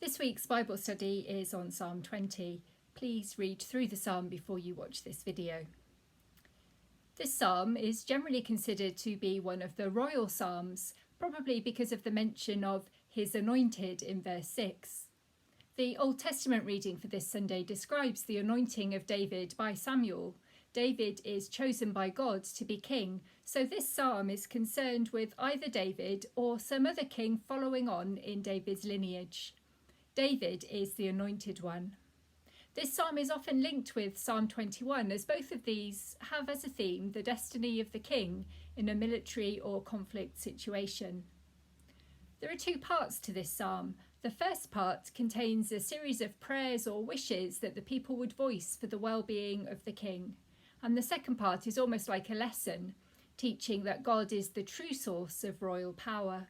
This week's Bible study is on Psalm 20. Please read through the psalm before you watch this video. This psalm is generally considered to be one of the royal psalms, probably because of the mention of his anointed in verse 6. The Old Testament reading for this Sunday describes the anointing of David by Samuel. David is chosen by God to be king, so this psalm is concerned with either David or some other king following on in David's lineage. David is the anointed one. This psalm is often linked with Psalm 21, as both of these have as a theme the destiny of the king in a military or conflict situation. There are two parts to this psalm. The first part contains a series of prayers or wishes that the people would voice for the well-being of the king. And the second part is almost like a lesson, teaching that God is the true source of royal power.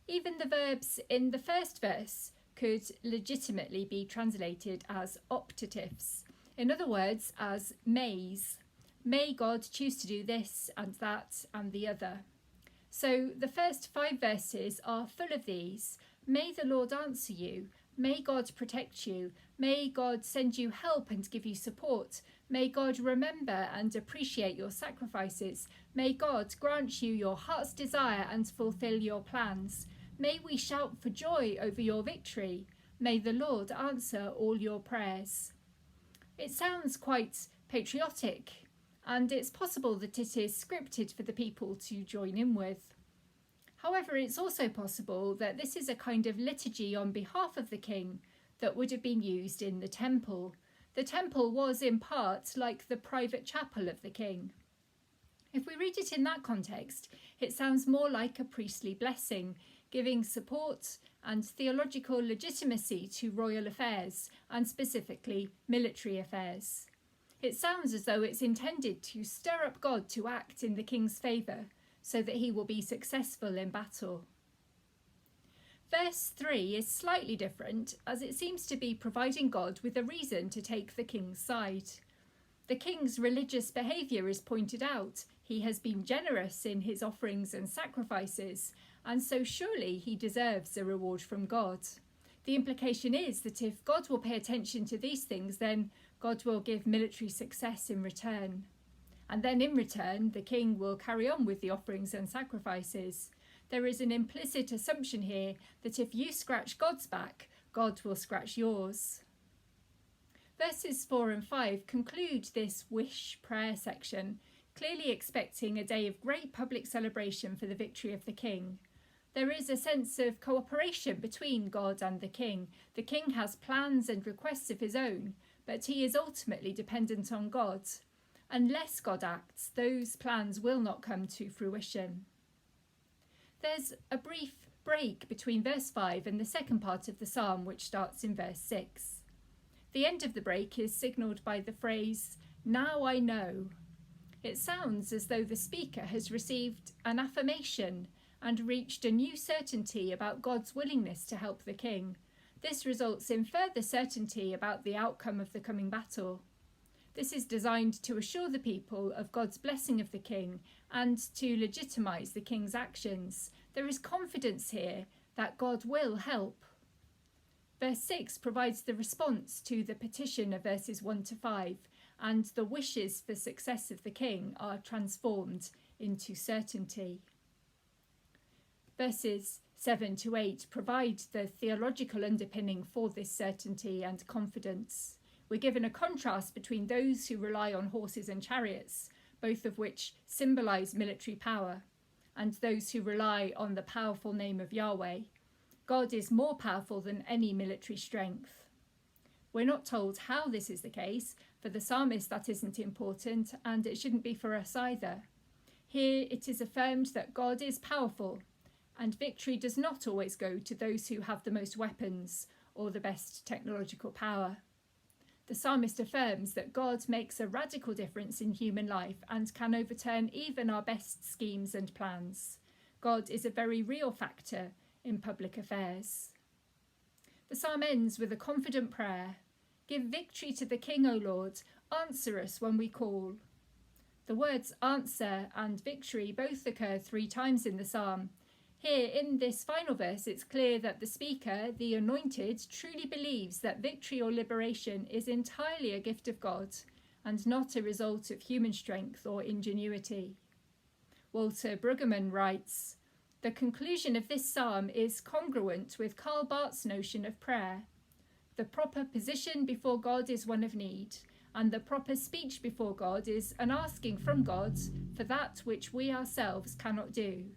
Even the verbs in the first verse could legitimately be translated as optatives. In other words, as mays. May God choose to do this and that and the other. So the first 5 verses are full of these. May the Lord answer you. May God protect you. May God send you help and give you support. May God remember and appreciate your sacrifices. May God grant you your heart's desire and fulfill your plans. May we shout for joy over your victory. May the Lord answer all your prayers. It sounds quite patriotic, and it's possible that it is scripted for the people to join in with. However, it's also possible that this is a kind of liturgy on behalf of the king that would have been used in the temple. The temple was in part like the private chapel of the king. If we read it in that context, it sounds more like a priestly blessing, giving support and theological legitimacy to royal affairs, and specifically military affairs. It sounds as though it's intended to stir up God to act in the king's favour, so that he will be successful in battle. Verse 3 is slightly different, as it seems to be providing God with a reason to take the king's side. The king's religious behaviour is pointed out. He has been generous in his offerings and sacrifices, and so surely he deserves a reward from God. The implication is that if God will pay attention to these things, then God will give military success in return. And then in return, the king will carry on with the offerings and sacrifices. There is an implicit assumption here that if you scratch God's back, God will scratch yours. Verses 4 and 5 conclude this wish prayer section, clearly expecting a day of great public celebration for the victory of the king. There is a sense of cooperation between God and the king. The king has plans and requests of his own, but he is ultimately dependent on God. Unless God acts, those plans will not come to fruition. There's a brief break between verse 5 and the second part of the psalm, which starts in verse 6. The end of the break is signalled by the phrase, "Now I know." It sounds as though the speaker has received an affirmation and reached a new certainty about God's willingness to help the king. This results in further certainty about the outcome of the coming battle. This is designed to assure the people of God's blessing of the king and to legitimise the king's actions. There is confidence here that God will help. Verse 6 provides the response to the petition of verses 1 to 5, and the wishes for success of the king are transformed into certainty. Verses 7 to 8 provide the theological underpinning for this certainty and confidence. We're given a contrast between those who rely on horses and chariots, both of which symbolise military power, and those who rely on the powerful name of Yahweh. God is more powerful than any military strength. We're not told how this is the case. For the psalmist, that isn't important, and it shouldn't be for us either. Here it is affirmed that God is powerful, and victory does not always go to those who have the most weapons or the best technological power. The psalmist affirms that God makes a radical difference in human life and can overturn even our best schemes and plans. God is a very real factor in public affairs. The psalm ends with a confident prayer. Give victory to the King, O Lord. Answer us when we call. The words answer and victory both occur 3 times in the psalm. Here in this final verse, it's clear that the speaker, the anointed, truly believes that victory or liberation is entirely a gift of God and not a result of human strength or ingenuity. Walter Brueggemann writes, "The conclusion of this psalm is congruent with Karl Barth's notion of prayer. The proper position before God is one of need, and the proper speech before God is an asking from God for that which we ourselves cannot do.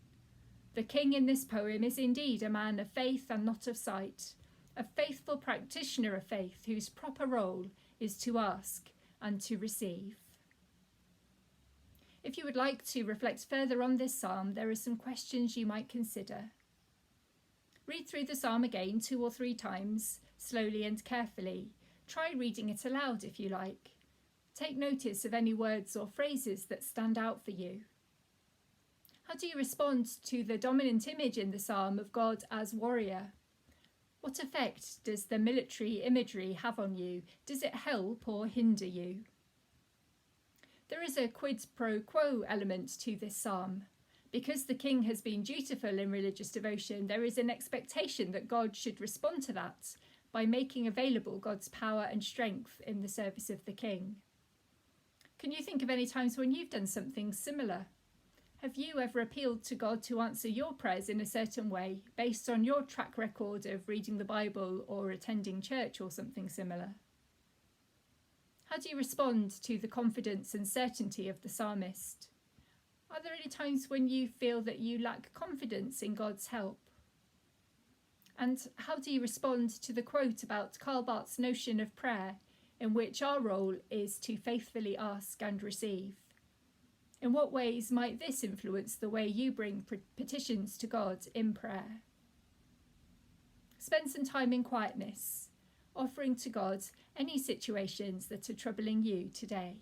The king in this poem is indeed a man of faith and not of sight, a faithful practitioner of faith whose proper role is to ask and to receive." If you would like to reflect further on this psalm, there are some questions you might consider. Read through the psalm again 2 or 3 times, slowly and carefully. Try reading it aloud if you like. Take notice of any words or phrases that stand out for you. How do you respond to the dominant image in the psalm of God as warrior? What effect does the military imagery have on you? Does it help or hinder you? There is a quid pro quo element to this psalm. Because the king has been dutiful in religious devotion, there is an expectation that God should respond to that by making available God's power and strength in the service of the king. Can you think of any times when you've done something similar? Have you ever appealed to God to answer your prayers in a certain way based on your track record of reading the Bible or attending church or something similar? How do you respond to the confidence and certainty of the psalmist? Are there any times when you feel that you lack confidence in God's help? And how do you respond to the quote about Karl Barth's notion of prayer, in which our role is to faithfully ask and receive? In what ways might this influence the way you bring petitions to God in prayer? Spend some time in quietness, offering to God any situations that are troubling you today.